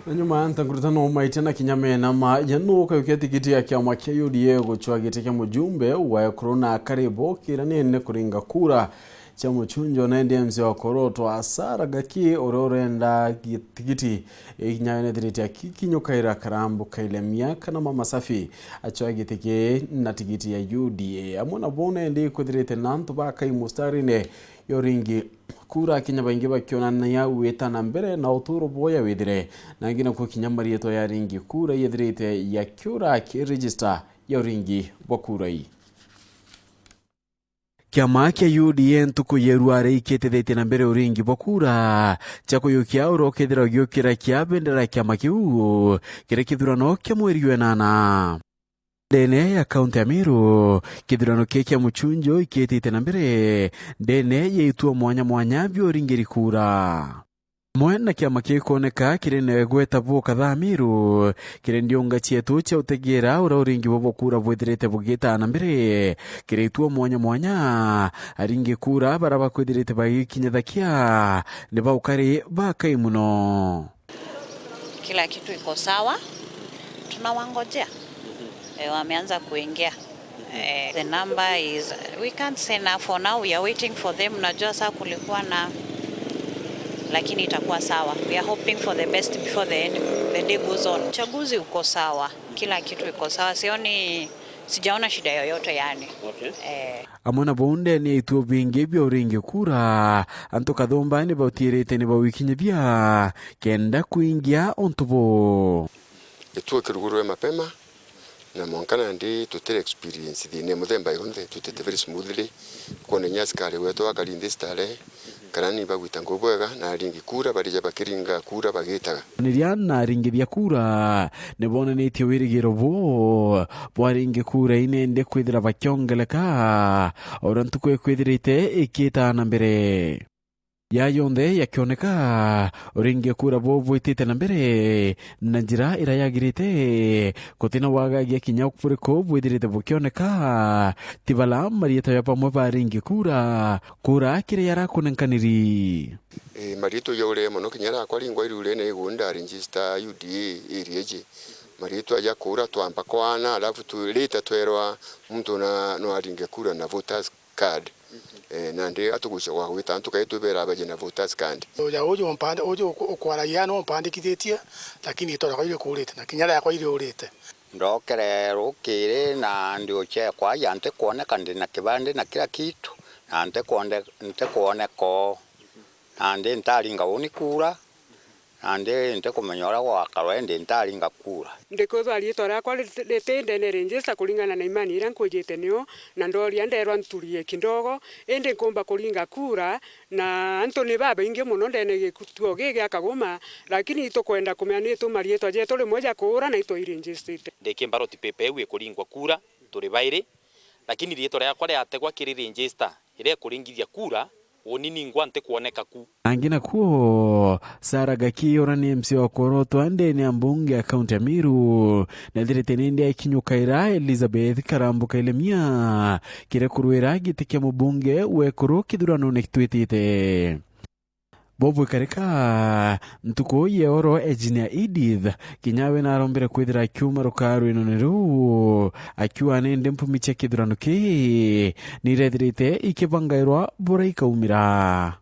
Nyuma ntangurutano maitena kinyamena ma yanuka yuketikiti ya kiama kia UDA guchwa gitike mujumbe wa corona karibo kiranene kuringa kura cha muchunjo na NDMC wa koroto asara gaki ororenda gitikiti ikinyawene diriti ya kikinyukaira karambu kaile miaka na mama safi achwa gitike na tikiti ya UDA amuna bone ndi kudirite nantu baka imustarine yoringi kura kinyabaingi bakiona ya wetana mbere na uturo boya wedire na ngina ko kinyamari yeto ya ringi kura yedirite ya kura ki register ya ringi bokura yi kiama kia UDA ntuku yeruare iketethete na mbere uringi bokura chako yukia uro kedira gyokira kia bendera kiama kiu kire kithurano kia mweri wenana Dene ya kaunti ya Meru, kithurano kia muchunjo iketete na mbere, dene yeitua mwanya bioringiri kura. Mwena kiama kikoneka kirene gweta bo kadhaa Meru, kire ndionga chietu cha utegera ura uringi bobo kura bwethirete bugita na mbere, kire itua mwanya aringi kura baraba kwethirete bagikinyathakia ne baukari bakai muno. Kila kitu iko sawa, tunawangojea. Wameanza kuingia. The number is, we can't say now, for now we are waiting for them. Najua saa kulikuwa na, lakini itakuwa sawa. We are hoping for the best before the day goes on. Uchaguzi uko sawa, kila kitu iko sawa, sijaona shida yoyote yani. Okay. Amona bonde ni itu bingi bia uringi kura anto kathomba ni bautirete ni bawikinye bia kenda kuingia ontubo. Itu kirugurwe mapema na mwankana ndi tutele experience thine muthemba yonthe tutete very smoothly kone nyaskale weto akalinde stale kanani bagwita ngobwega na ringi kura barija bakiringa kura bagitaga niriana ringi bya kura ne bona ne ti wirigiro bo ringi kura inende kwithira bakyongeleka orantu kwithirite ikita na mbere ya yonde yakioneka uringi kura bobo itite na mbere na njira irayagirite kotina wagagia kinya kupuriko bwithirite bukioneka tibala marieta ya pamwe ba ringi kura kire yarakunenkaniri marito yore mono kinyara kwa lingwa irule ne gunda register UDA iriege marito ya kura twamba kwana alafu tuleta twerwa mtu na no aringi kura na voters card nande atugusha kwa wita antukaito bera abaje na voters card ya ojo mpande ojo okwara yano mpande kithetie lakini itora kwa ile kurete na kinyara yakwa ile urete ndokere rukire na ndio che kwa yante kuoneka ndina kibande na kila kitu na nte kuoneko ande ntaringa unikura ande nte kumenyora kwa karwende ntaringa kura ndiko tharitora kwa letende ne register kulingana na imani ira nkujite nio na ndori anderwa nturie kindogo ende komba kulinga kura na Anthony baba inge muno ndene gikutuo gige akagoma lakini itokwenda kumenya tumarietwa je tole moja kura na ito register ndeke mbaroti pepe we kulingwa kura turi baire lakini rietora yakwa ria ategwa kiri register ire kulingithia kura onini ngwante kuoneka ku angina kuo saragaki orani MC wa koroto ande ni ambunge ya kaunti ya Meru na direte nende ikinyukaira Elizabeth Karambu Kailemia kire kuruira gitike mubunge wekoro kithurano nekitwitite bobo kareka ntuko yeoro engineer Edith kinyawe na rombere kwithira kiuma rukaru inoneru akiwa nende mpumiche kithurano ki ni redirite ikibangairwa bora ikaumira